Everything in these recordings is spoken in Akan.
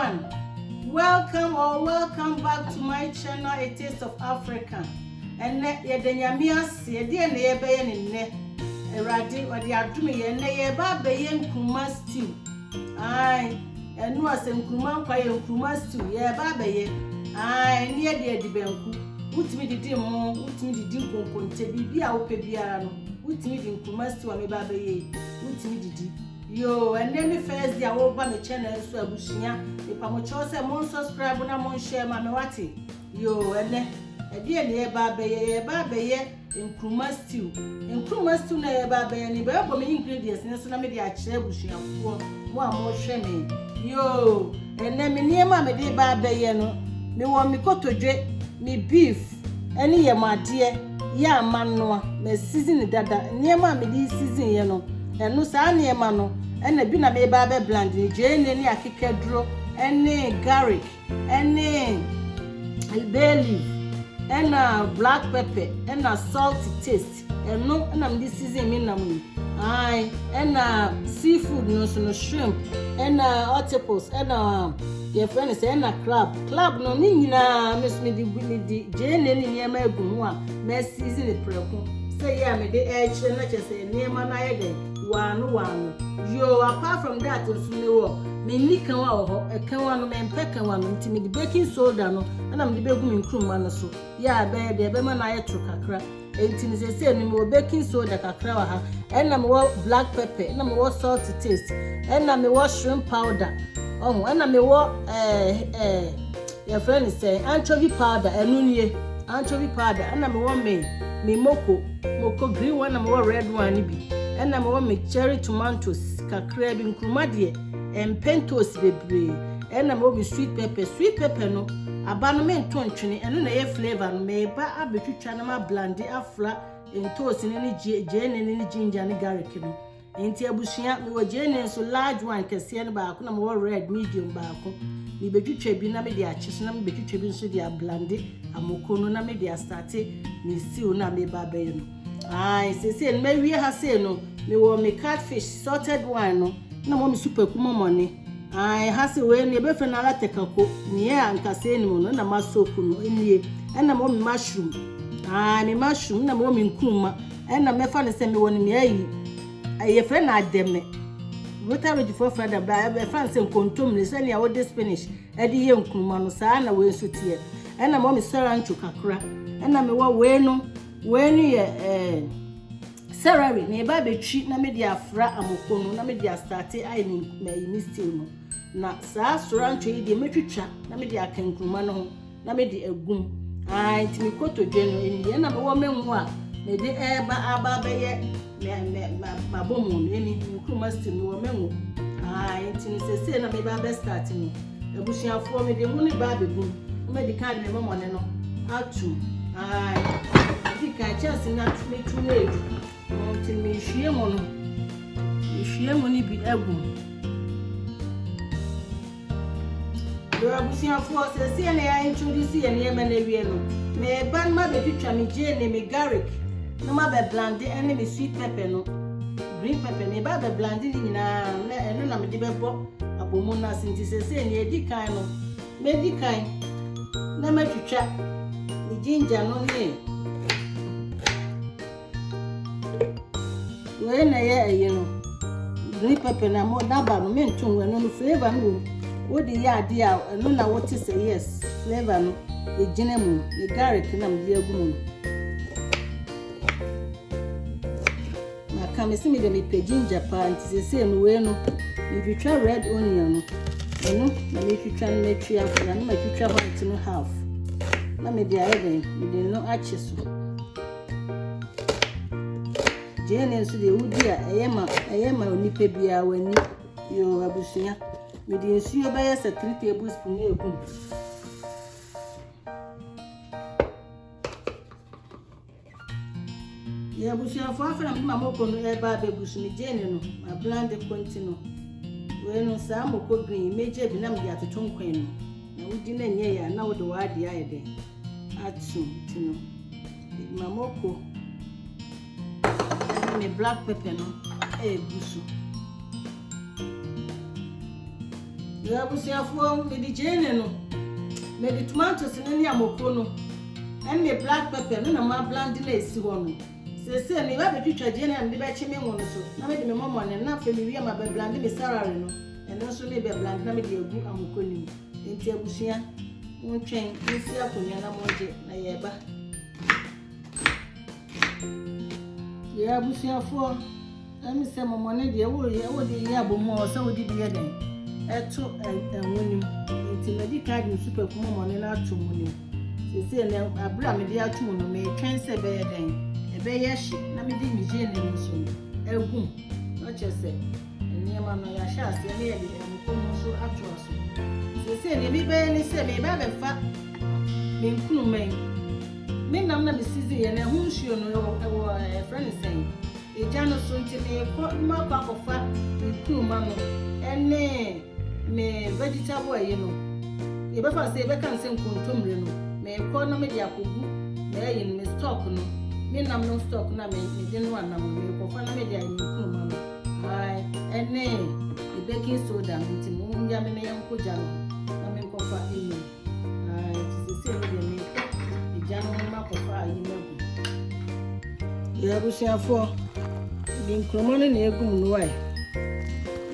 everyone. Welcome back to my channel, A Taste of Africa. And yedanyamia se de na ye be ne nne erade odi adome ye na ye ba be ye nkruma stew. Ai enu asem nkruma nkwa ye nkruma stew ye ba be ye. Ai ne ye de benku. Utimi didi mo, utimi didi nkonkonte bibia wo pe biara no. Utimi di nkruma stew a me ba be ye. Utimi didi yo and then me first day I will buy my channel so abusunya if I'm cho say mon subscribe na mon share ma me wate yo and then e dey na ye ba be ye nkruma stew na ye ba be ni ba go me ingredients ne so na me dey a kire abusunya fo mo a mo hwe me yo and then me niema me dey ba be ye no me wo me kotodwe me beef ene ye made ya amanoa me season dada niema me dey season ye no enu sa niema no ena bi na me ba be blend ni je ni akikedro ene garlic ene bay leaf ena black pepper ena salt taste enu ena me season mi na mu ai ena seafood no so no shrimp ena octopus ena your friend say ena crab no ni nyina me di je ni niema egunu a me season preko say ya me de na chese niema na ye de one yo apart from that nsunewo me nikan wa ho ekan wa no me mpekan wa no ntimi di baking soda no na me di begu me nkruma no so ya be de be ma na ye tro kakra entini se ni me baking soda kakra wa ha na me wo black pepper na me wo salt taste na me wo shrimp powder na me wo your friend say anchovy powder enunye anchovy powder na me wo me moko green one na me wo red one bi ena me me cherry tomatoes kakra bi nkruma de empentos bebre ena me sweet pepper no aba no me ntontwene eno na ye flavor no me ba abetwitwa na ma blend afra entos ni je ginger ni garlic no enti abusuya me wo je so large one kese no ba ko na me red medium ba ko me betwitwa bi na me de achiso na me betwitwa bi nso de blend amoko no na me de start me stew na me ba be no ai se me wie ha se no me wo me catfish salted one no na mo me super kuma money ai ha se we ne be fe na la tekako ni ya anka se ni mo no na masoku no enie na mo me mushroom me mushroom na mo me nkuma na me fa ne se me woni me ayi fe na ademe rotary for friend ba be fa se nkontom ne se ne ya wo de spinach e de ye nkuma no saa na we so tie na mo me sarancho kakra na me wo we no ye celery na ba betwi na me dia afra amoko no na me dia start ai ni stew no na saa sorancho yi de metwitwa na me dia kankruma no ho na me di agum ai timi kotodwe no eni na me wo menwu a me de aba be ye ma bomu no eni nkruma stew no wo menwu ai timi sese na me ba be start no abusuafo me de mu ne ba begum me di kan me momo ne no atu ai di ka chance na me tu na edu ti me hwie mo no ni bi egu do abusuafo sese na ya introduce ye na me na wie no me ban ma be twitwa me je ne me garlic no ma be blend ene me sweet pepper no green pepper me ba be blend ni nyina na eno na me de be bo abomu na sinti sese na edi kan no me di kan na me twitwa me ginger no ni we na ye no green pepper na mo daba no me ntun we no flavor no wo di ya ade a no na what is yes flavor no e gine mu e garlic na me di agu mu na kame se me de me pe ginger pa nti se no we no me twitwa red onion no eno na me twitwa na me twia na me twitwa white no half na me di aye me di no achiso jene nso de wudi a eyema onipa bia wani yo abusuya me de nsuo ba ya 3 tablespoon egum ya abusuya fo afra me mama ko no e ba bebusu me jene no ma blend continue we no sa moko green meje bi na me ya toton kwan no na wudi na nye ya na wo de wa de aye de atu tino mama ko me black pepper no busu ya busuafo me di jene no me di tomatoes ne amoko no and black pepper no na ma blend na esi ho no se me ba betwitwa jene am de ba chi me ho no so na me de me momo ne na fa me wi ma ba blend me salary no eno so me be blend na me de egu amoko ni enti abusua mo twen isi akonya na moje na ye ba ya busuafo ami se momo ne de wo de ya bomo so wo di bi ye den eto enwonim enti medical di super kuma momo ne na ato munim se ne abra me de ato no me twen se be ye den e be ye hye na me di mi je ne no so egum no chese eni ma no ya sha ase ne ye de amko no so ato aso se ne bi be ni se me ba be fa me nkunu men me nam na me sizi ye na hu nsuo no e friend sen e jano so nti me ko ma kwa kofa nkunu ma no ene me vegetable ayi no e be fa se e be kan se nkontomre no me ko na me de akogu me ayi no me stock no me nam no stock na me de no anam me ko fa na me de ayi nkunu ma no ai ene e baking soda nti mo nya me na yanko jano na me ko fa ayi ai ti se me de me jano ma ko fa ayi magu ya busuafo di nkromo ne egum no wai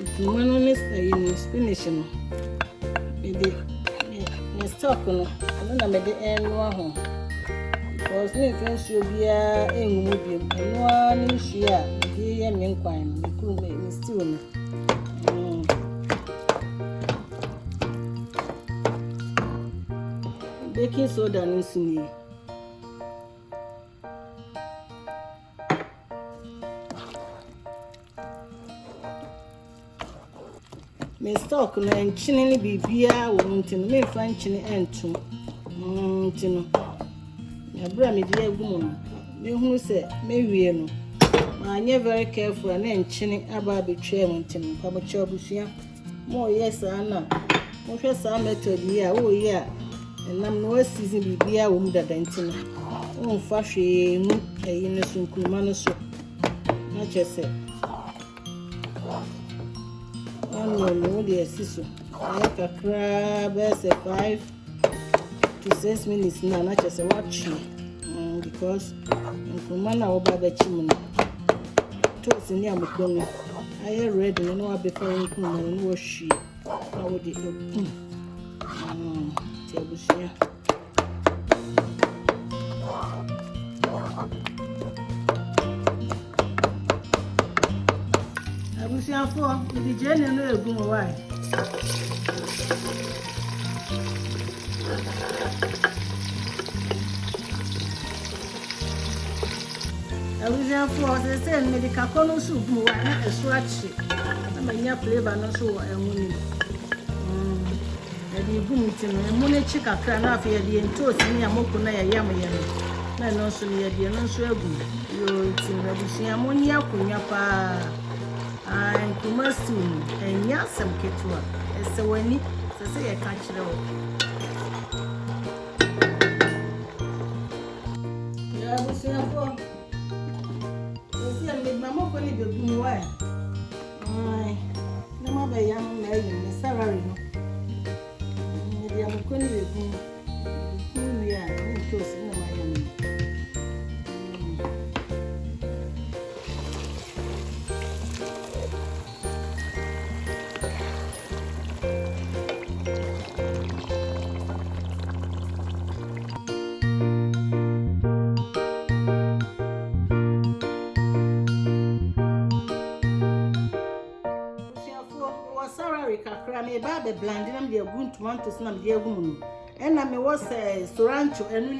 nkromo no ne ayi no spinach no me de ne stock no ano na me de eno aho because ne fancy obia engumu bi eno a ne hia de ye me nkwan me kru me stew no baking soda no suni me stock no enchine ni bibia wo ntino me fa nchine entum ntino ya bra me dia egu mo me hunu se me wie no ma anye very careful na enchine aba betwe mo ntino pa mo cha busua mo yes ana mo hwe sa method yi a wo yi a enam no season bibia wo mu dada ntino wo fa hwe mu eyi ne so nkuruma no so na chese no the siso like a crab as a 5 to 6 minutes na chese watch because nkuma na oba ba chimu no to sini amko no aye ready no wa be fa nkuma no wo hwi na wo de ti abusia abusiafo di jene no egum wai abusiafo se medical kono su egum wai na eso achi na manya flavor no so enwuni e di egum ti no emu ne chi kakra na afa ye di entosi ni amoko na ya yam ye no na no so ne ye di no so egum yo ti abusiamo ni akonya pa and kumasi enya sam ketwa ese wani sese ye ka kire wo ya busiafo ese me mama ko ni begun wa ai na ma be yam na yi ni salary no ni dia mo ko ni begun ni ya ni to si na ma yam kakra me ba be blend na me de gun tomatoes na me de egu mu no na me was sorancho enu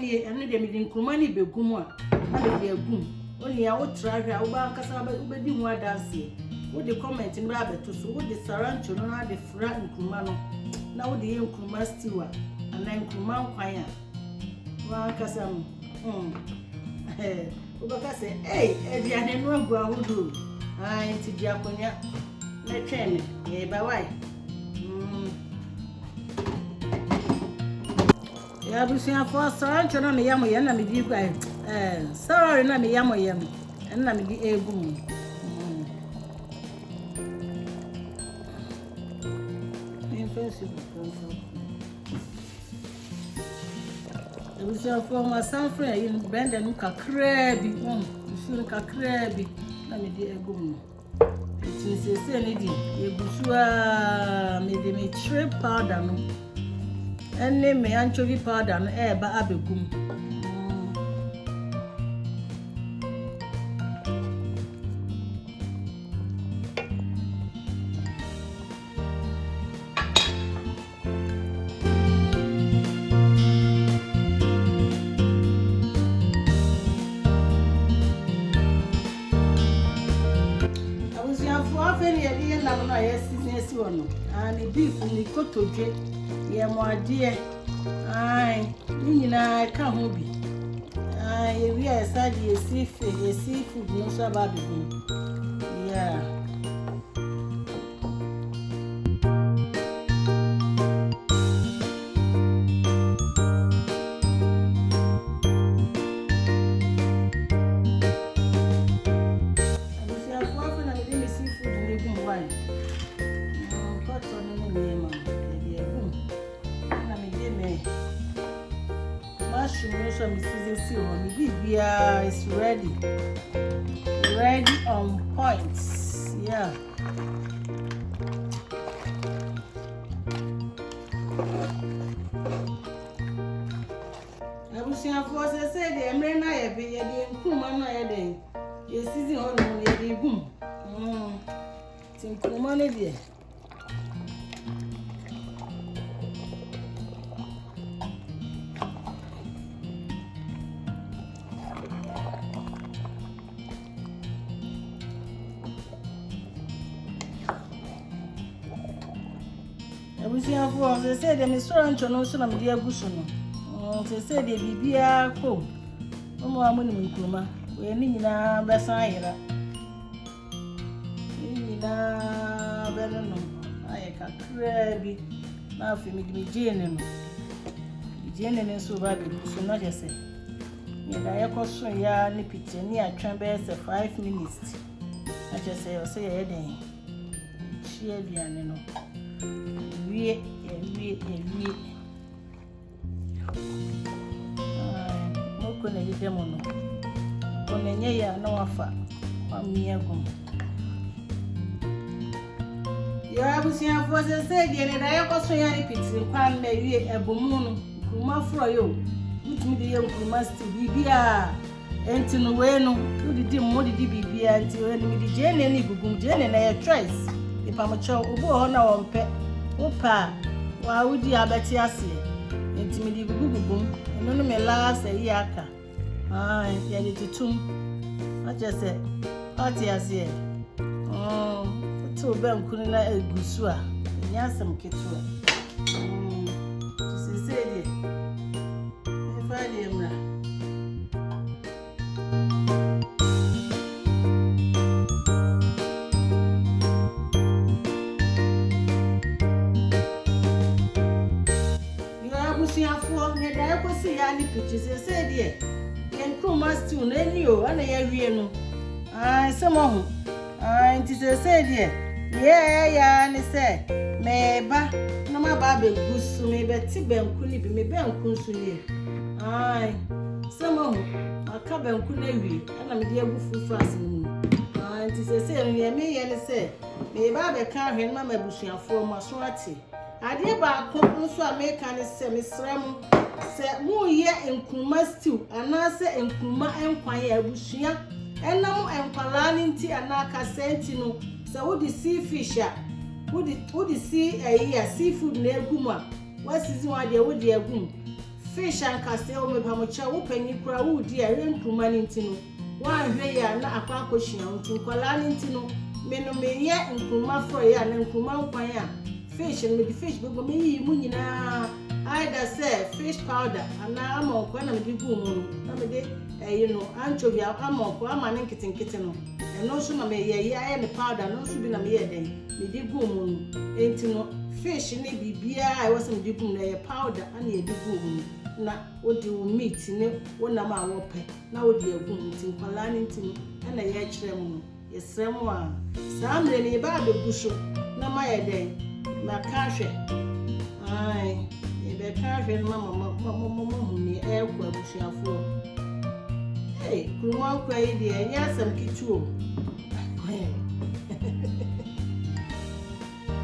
de me de nkruma ni begum a na me de egu oni a wo tra hwa wo ba nkasa ba di mu adanse wo de comment ni ba beto so wo de sorancho no na de fra nkruma no na wo de ye nkruma stew a na nkruma nkwan a wa nkasa mu wo ba ka se di ane no agu ahudu ai ti di akonya na twene ye ba wai ya busiafo sorancho na me yam ye na me di gwa sorry na me yam ye na me di egu mu nsi konso ebusia for ma sanfra yi blender no kakra bi nsu kakra bi na me di egum ti se ne di egusua me de me shrimp powder no enne me anchovy powder no ba abegum and beef ni kotoje ye mo ade ni nyina ka ho bi ye wi esa di seafood no so ba bi yeah is ready on point. Yeah. I was saying for the say the men I be the nkuma na ye den. Ye season on ye dey boom. Tin nkuma na dey. Ebusia for say say dem restaurant no so na me dey aguso no. Say dey bibia ko. Omo amuni nkruma. We ni nyina besan ayira. Ni nyina bele no. Aye kakra bi na afi me di jene no. Jene ne so ba bi so na je say. Ye da ye ko so ya ni picture ni atwan be say 5 minutes. Na je say o say ye den. Share biane no. We moko na di demo no onenye ya na wafa amiagum ya abusia for say die ne da yakoso ya ni pitiri kwan na wie ebomu no kuma fro yo mutumi de ye kuma sti bibia enti no we no udidi mmodidi bibia enti we ni di jene ni gugum jene na ya choice ipamocho obo ho na wonpe opa wa wudi abeti ase enti me di gugugum eno no me la say aka ya di tutum aje se ati ase to be nkunu na egusu a nyasem ketua se se die e fa die mra ni picture say die yen kroma stew na ni o ana ya wie no se mo ho nti say die ya ni say me ba na ma ba be gusu me be ti benku ni bi me benku nsu ni se mo ho aka benku na wie ana me de agu fufu asem nti say no me ye ni say me ba be ka hwen ma mabusuafo mo so ate ade ba ko nso America ni se mesrem se mu ye nkuma stew anase nkuma enkwan ya abusua enam enkwala ni nti anaka senti no se wodi sea fish a wodi sea seafood na egum a wasizi wade wodi egum fish ankase o mepamocha wo panyi kura wodi a nkuma ni nti no wa hwe ya na akwa akohia nti nkwala ni nti no meno meye nkuma fro ya na nkuma nkwan ya fish and the fish but me yi mu nyina either say fish powder ana amoko na me di gu mu na me de anchovy amoko ama ne nkitinkiti no eno so na me ye aye ne powder no so bi na me ye den me di gu mu enti no fish ne bibia I was me di gu na ye powder ana ye di gu mu na odi wo meat ne wona ma wo pe na odi egu nti nkwala ne nti no na ye kire mu ye sremu a saa mre ne ba be busho na ma ye den ma kahwe ai e be ka hwe mama huni e kwa busuafo kuruma kwa yi de enya asam kitu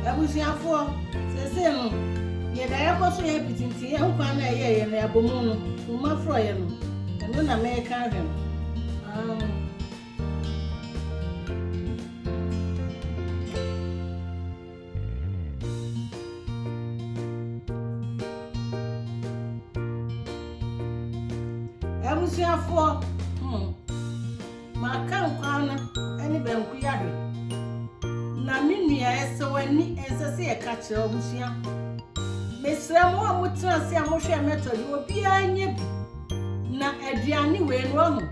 abusuafo sese no ye da yakoso ye pitinti ye nkwa na ye na abomu no kuruma fro ye no eno na me ka hwe abusuafo maka nkwana ani banku yahwe na menua esewani ensese ye ka kire abusua mesra mo amutra se amohwe method obi anye bi na aduane we no ho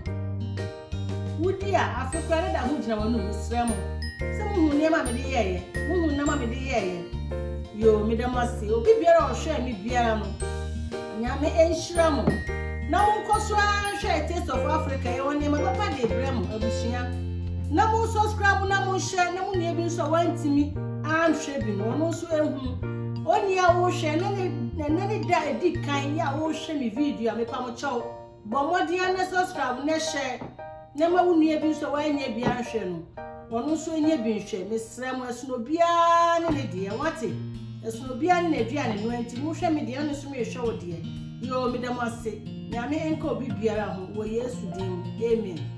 wudi a afekwa da ho gina wonu mesra mo se mo hu ne ma me de yeye mo hu na ma me de yeye yo me da mase obi biara ohwe mi biara no nyame enhyira mo na munkoso ahwe Taste of Africa ye woni ma papa de brem abusua na mun subscribe na mun share na mun ebi so wantimi anhwe bi no no so ehu oni a wo hwe na ne da edi kan ya wo hwe mi video a me pa mo chaw bo modia na subscribe na share na ma wonu ebi so wanya bi anhwe no wono so enya bi nhwe me srem esuno bia ne de wate esuno bia ne aduane no anti mo hwe me de no so me hwe wo de yo me dem ase nyame enko bi biara ho wo Yesu dim amen